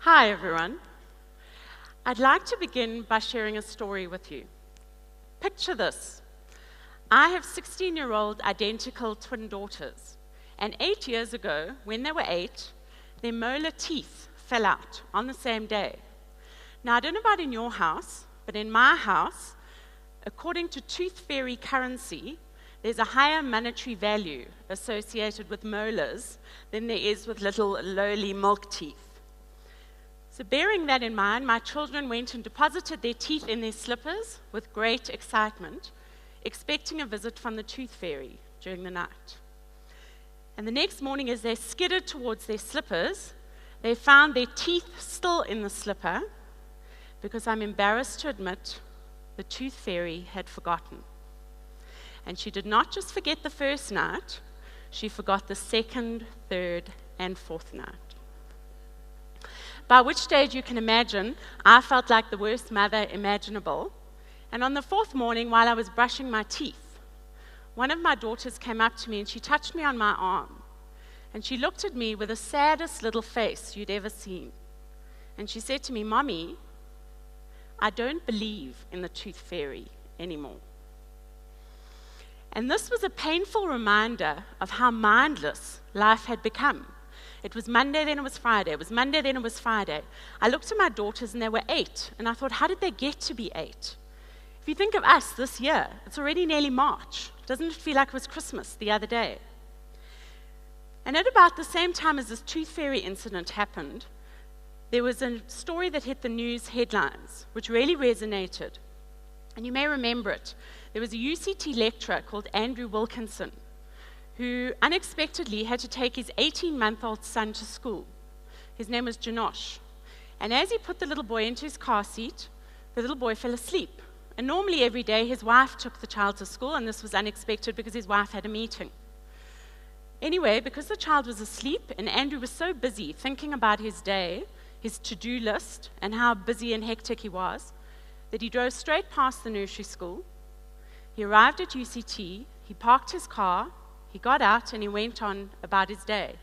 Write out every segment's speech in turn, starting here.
Hi, everyone. I'd like to begin by sharing a story with you. Picture this. I have 16-year-old identical twin daughters, and 8 years ago, when they were 8, their molar teeth fell out on the same day. Now, I don't know about in your house, but in my house, according to tooth fairy currency, there's a higher monetary value associated with molars than there is with little lowly milk teeth. So bearing that in mind, my children went and deposited their teeth in their slippers with great excitement, expecting a visit from the tooth fairy during the night. And the next morning, as they skidded towards their slippers, they found their teeth still in the slipper because I'm embarrassed to admit the tooth fairy had forgotten. And she did not just forget the first night, she forgot the second, third, and fourth night. By which stage you can imagine, I felt like the worst mother imaginable. And on the fourth morning, while I was brushing my teeth, one of my daughters came up to me and she touched me on my arm. And she looked at me with the saddest little face you'd ever seen. And she said to me, "Mommy, I don't believe in the tooth fairy anymore." And this was a painful reminder of how mindless life had become. It was Monday, then it was Friday. It was Monday, then it was Friday. I looked at my daughters and they were 8, and I thought, how did they get to be 8? If you think of us this year, it's already nearly March. Doesn't it feel like it was Christmas the other day? And at about the same time as this tooth fairy incident happened, there was a story that hit the news headlines, which really resonated. And you may remember it. There was a UCT lecturer called Andrew Wilkinson, who unexpectedly had to take his 18-month-old son to school. His name was Janosh. And as he put the little boy into his car seat, the little boy fell asleep. And normally every day his wife took the child to school, and this was unexpected because his wife had a meeting. Anyway, because the child was asleep and Andrew was so busy thinking about his day, his to-do list, and how busy and hectic he was, that he drove straight past the nursery school. He arrived at UCT, he parked his car, he got out and he went on about his day,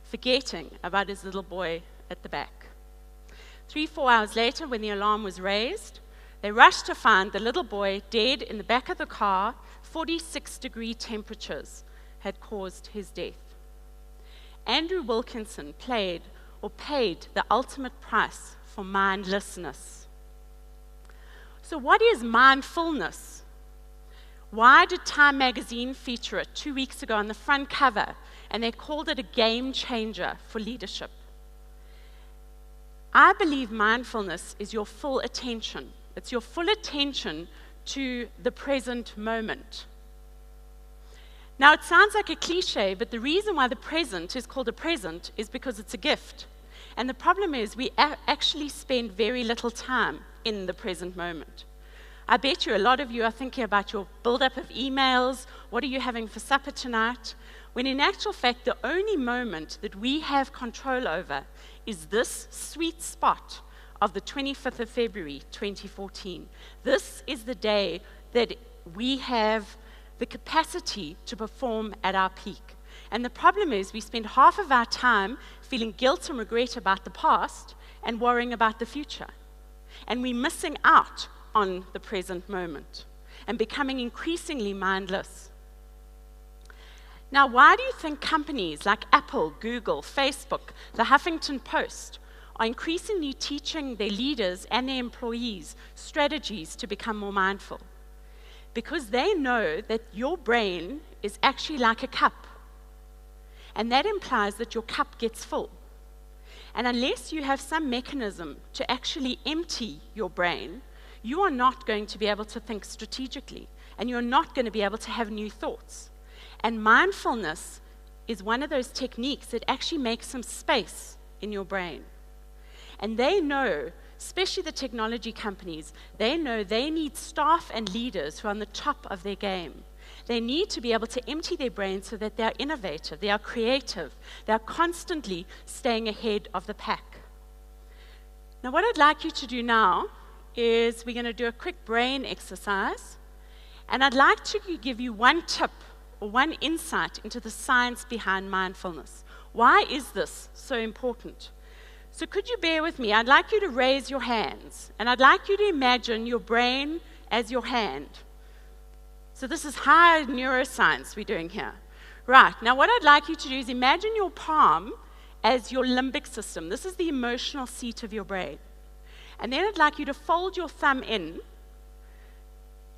forgetting about his little boy at the back. 3-4 hours later, when the alarm was raised, they rushed to find the little boy dead in the back of the car. 46-degree temperatures had caused his death. Andrew Wilkinson paid the ultimate price for mindlessness. So what is mindfulness? Why did Time magazine feature it 2 weeks ago on the front cover, and they called it a game changer for leadership? I believe mindfulness is your full attention. It's your full attention to the present moment. Now, it sounds like a cliche, but the reason why the present is called a present is because it's a gift. And the problem is we actually spend very little time in the present moment. I bet you a lot of you are thinking about your build-up of emails, what are you having for supper tonight, when in actual fact the only moment that we have control over is this sweet spot of the 25th of February, 2014. This is the day that we have the capacity to perform at our peak. And the problem is we spend half of our time feeling guilt and regret about the past and worrying about the future. And we're missing out on the present moment and becoming increasingly mindless. Now, why do you think companies like Apple, Google, Facebook, the Huffington Post are increasingly teaching their leaders and their employees strategies to become more mindful? Because they know that your brain is actually like a cup. And that implies that your cup gets full. And unless you have some mechanism to actually empty your brain, you are not going to be able to think strategically, and you're not going to be able to have new thoughts. And mindfulness is one of those techniques that actually makes some space in your brain. And they know, especially the technology companies, they know they need staff and leaders who are on the top of their game. They need to be able to empty their brains so that they are innovative, they are creative, they are constantly staying ahead of the pack. Now, what I'd like you to do now is we're going to do a quick brain exercise, and I'd like to give you one tip or one insight into the science behind mindfulness. Why is this so important? So could you bear with me? I'd like you to raise your hands, and I'd like you to imagine your brain as your hand. So this is high neuroscience we're doing here. Right, now what I'd like you to do is imagine your palm as your limbic system. This is the emotional seat of your brain. And then I'd like you to fold your thumb in,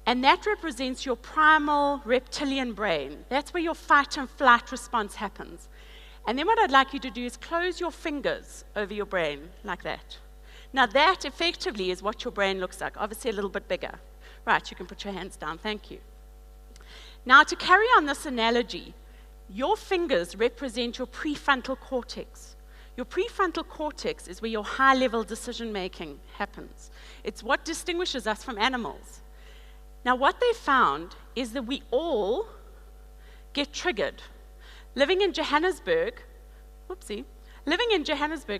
and that represents your primal reptilian brain. That's where your fight and flight response happens. And then what I'd like you to do is close your fingers over your brain, like that. Now that effectively is what your brain looks like, obviously a little bit bigger. Right, you can put your hands down, thank you. Now to carry on this analogy, your fingers represent your prefrontal cortex. Your prefrontal cortex is where your high-level decision-making happens. It's what distinguishes us from animals. Now, what they found is that we all get triggered. Living in Johannesburg,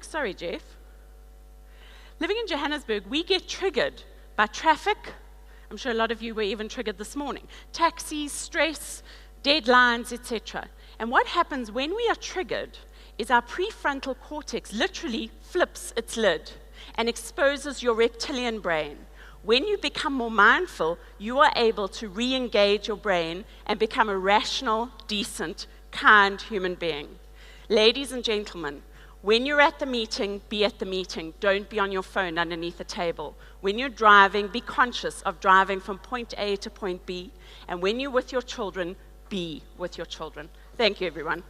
sorry, Jeff. Living in Johannesburg, we get triggered by traffic. I'm sure a lot of you were even triggered this morning. Taxis, stress, deadlines, etc. And what happens when we are triggered is our prefrontal cortex literally flips its lid and exposes your reptilian brain. When you become more mindful, you are able to re-engage your brain and become a rational, decent, kind human being. Ladies and gentlemen, when you're at the meeting, be at the meeting. Don't be on your phone underneath the table. When you're driving, be conscious of driving from point A to point B. And when you're with your children, be with your children. Thank you, everyone.